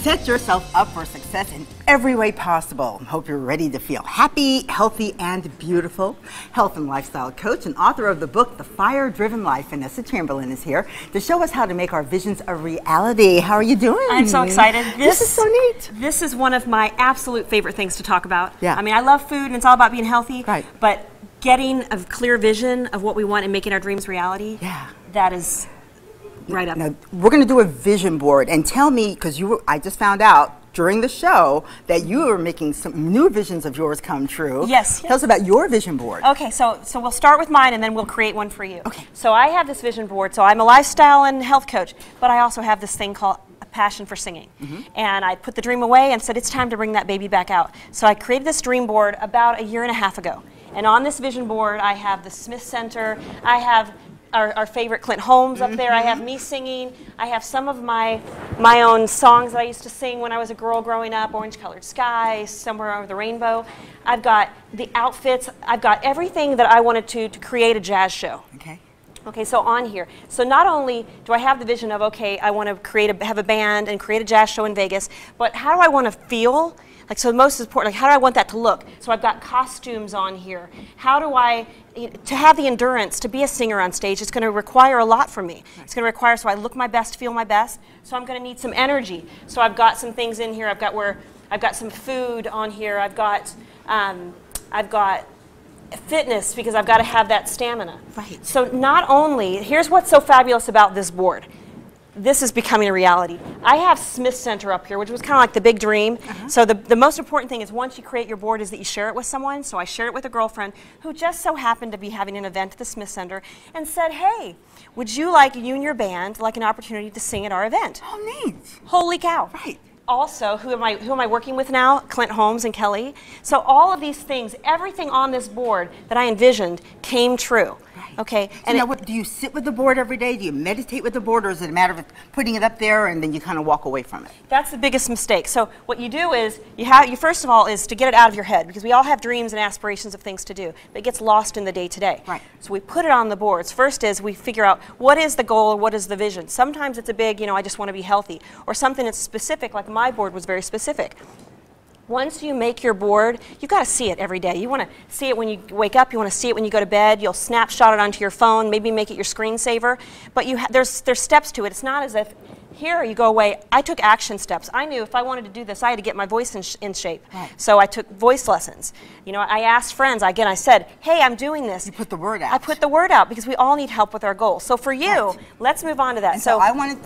Set yourself up for success in every way possible. Hope you're ready to feel happy, healthy, and beautiful. Health and lifestyle coach and author of the book, The Fire-Driven Life, Vanessa is here to show us how to make our visions a reality. How are you doing? I'm so excited. This is so neat. This is one of my absolute favorite things to talk about. Yeah. I mean, I love food and it's all about being healthy. Right. But getting a clear vision of what we want and making our dreams reality, yeah, that is right up. Now, we're going to do a vision board, and tell me, because I just found out during the show that you are making some new visions of yours come true. Yes. Tell us about your vision board. Okay, so we'll start with mine and then we'll create one for you. Okay. So I have this vision board. So I'm a lifestyle and health coach, but I also have this thing called a passion for singing. And I put the dream away and said it's time to bring that baby back out. So I created this dream board about a year and a half ago. And on this vision board, I have the Smith Center, I have our favorite Clint Holmes up there. I have me singing. I have some of my own songs that I used to sing when I was a girl growing up, Orange Colored Sky, Somewhere Over the Rainbow. I've got the outfits. I've got everything that I wanted to create a jazz show. Okay. Okay, so on here. So not only do I have the vision of, okay, I want to have a band and create a jazz show in Vegas, but how do I want to feel? Like, so the most important, like, how do I want that to look? So I've got costumes on here. How do I, to have the endurance to be a singer on stage, it's going to require a lot from me. It's going to require, so I look my best, feel my best. So I'm going to need some energy. So I've got some things in here. I've got some food on here. I've got fitness, because I've got to have that stamina. Right. So not only, here's what's so fabulous about this board. This is becoming a reality. I have Smith Center up here, which was kind of like the big dream. So the most important thing is once you create your board is that you share it with someone. So I shared it with a girlfriend who just so happened to be having an event at the Smith Center and said, hey, would you like, you and your band, like an opportunity to sing at our event? Oh, neat. Holy cow. Right. Also, who am I working with now? Clint Holmes and Kelly. So all of these things, everything on this board that I envisioned came true. Right. Okay. So now, do you sit with the board every day? Do you meditate with the board, or is it a matter of putting it up there and then you kind of walk away from it? That's the biggest mistake. So what you do is, you first of all is to get it out of your head, because we all have dreams and aspirations of things to do, but it gets lost in the day-to-day. Right. So we put it on the boards. First is we figure out what is the goal or what is the vision. Sometimes it's a big, I just want to be healthy, or something that's specific, like my board was very specific. Once you make your board, you've got to see it every day. You want to see it when you wake up. You want to see it when you go to bed. You'll snapshot it onto your phone, maybe make it your screensaver. But there's steps to it. It's not as if here you go away. I took action steps. I knew if I wanted to do this, I had to get my voice in shape. Right. So I took voice lessons. I asked friends. Again, I said, hey, I'm doing this. You put the word out. I put the word out because we all need help with our goals. So for you, right, let's move on to that. And so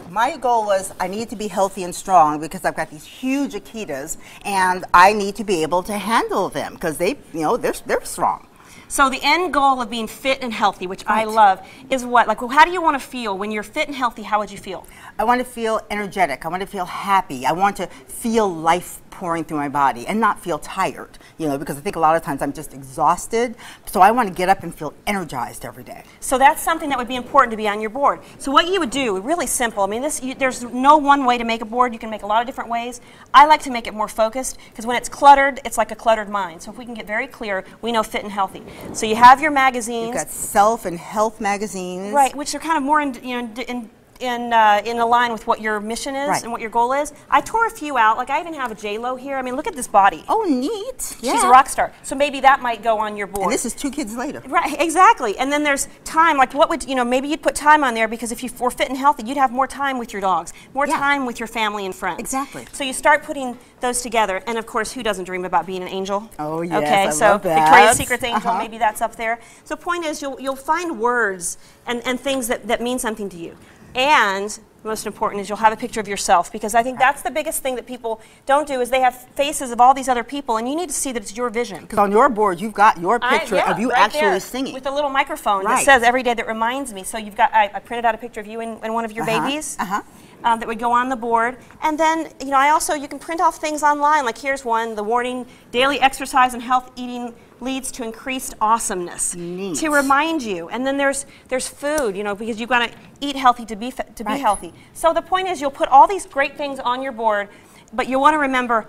my goal was I need to be healthy and strong because I've got these huge Akitas and I need to be able to handle them because they're strong. So the end goal of being fit and healthy, which I love, is what? Like, well, how do you want to feel when you're fit and healthy? How would you feel? I want to feel energetic. I want to feel happy. I want to feel life pouring through my body and not feel tired, because I think a lot of times I'm just exhausted. So I want to get up and feel energized every day. So that's something that would be important to be on your board. So what you would do, really simple. I mean, there's no one way to make a board. You can make a lot of different ways. I like to make it more focused because when it's cluttered, it's like a cluttered mind. So if we can get very clear, we know fit and healthy. So you have your magazines. You've got self and health magazines. Right, which are kind of more in line with what your mission is and what your goal is. I tore a few out. Like I even have a J-Lo here. I mean, look at this body. Oh, neat. Yeah. She's a rock star. So maybe that might go on your board. And this is 2 kids later. Right, exactly. And then there's time. Like what would, maybe you'd put time on there because if you were fit and healthy, you'd have more time with your dogs, more time with your family and friends. Exactly. So you start putting those together. And of course, who doesn't dream about being an angel? Oh, yes, okay, I so love that. Victoria's Secret's angel, maybe that's up there. So the point is you'll find words and things that mean something to you. And most important is you'll have a picture of yourself, because I think that's the biggest thing that people don't do is they have faces of all these other people, and you need to see that it's your vision. Because on your board, you've got your picture of you right actually there, singing. with a little microphone that says every day that reminds me. So you've got, I printed out a picture of you and one of your babies. That would go on the board. And then, you can print off things online. Like here's one, the warning, daily exercise and health eating leads to increased awesomeness. Neat. To remind you. And then there's food, because you've got to eat healthy to be healthy. So the point is you'll put all these great things on your board, but you want to remember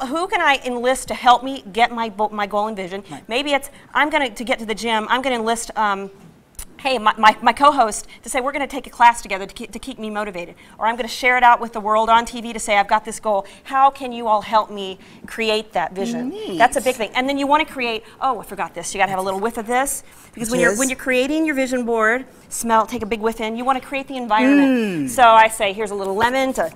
who can I enlist to help me get my goal and vision. Maybe it's to get to the gym, I'm going to enlist hey, my co-host to say we're going to take a class together to keep me motivated, or I'm going to share it out with the world on TV to say I've got this goal. How can you all help me create that vision? Neat. That's a big thing. And then you want to create, oh, I forgot this. You got to have a little whiff of this, because when you're creating your vision board, take a big whiff in. You want to create the environment. So I say, here's a little lemon to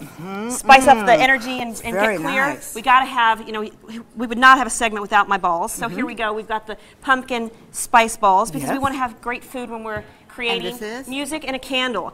spice up the energy and get clear. Nice. We got to have, we would not have a segment without my balls. So here we go. We've got the pumpkin spice balls, because we want to have great food when we're creating music, and a candle.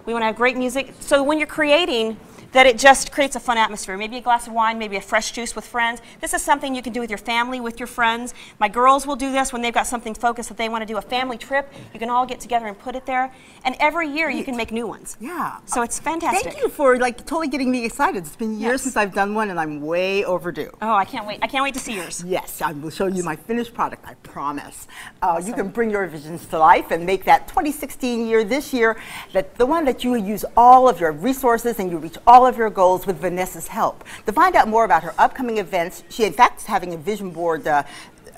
We want to have great music. So when you're creating, that it just creates a fun atmosphere. Maybe a glass of wine, maybe a fresh juice with friends. This is something you can do with your family, with your friends. My girls will do this when they've got something focused that they want to do, a family trip. You can all get together and put it there. And every year you can make new ones. Yeah. So it's fantastic. Thank you for totally getting me excited. It's been years since I've done one, and I'm way overdue. Oh, I can't wait. I can't wait to see yours. Yes, I will show you my finished product, I promise. Awesome. You can bring your visions to life and make that 2016 year this year the one that you use all of your resources and you reach all of your goals with Vanessa's help. To find out more about her upcoming events, she in fact is having a vision board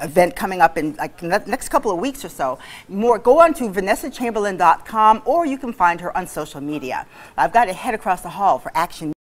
event coming up in the next couple of weeks or so. Go on to vanessachamberlain.com, or you can find her on social media. I've got to head across the hall for Action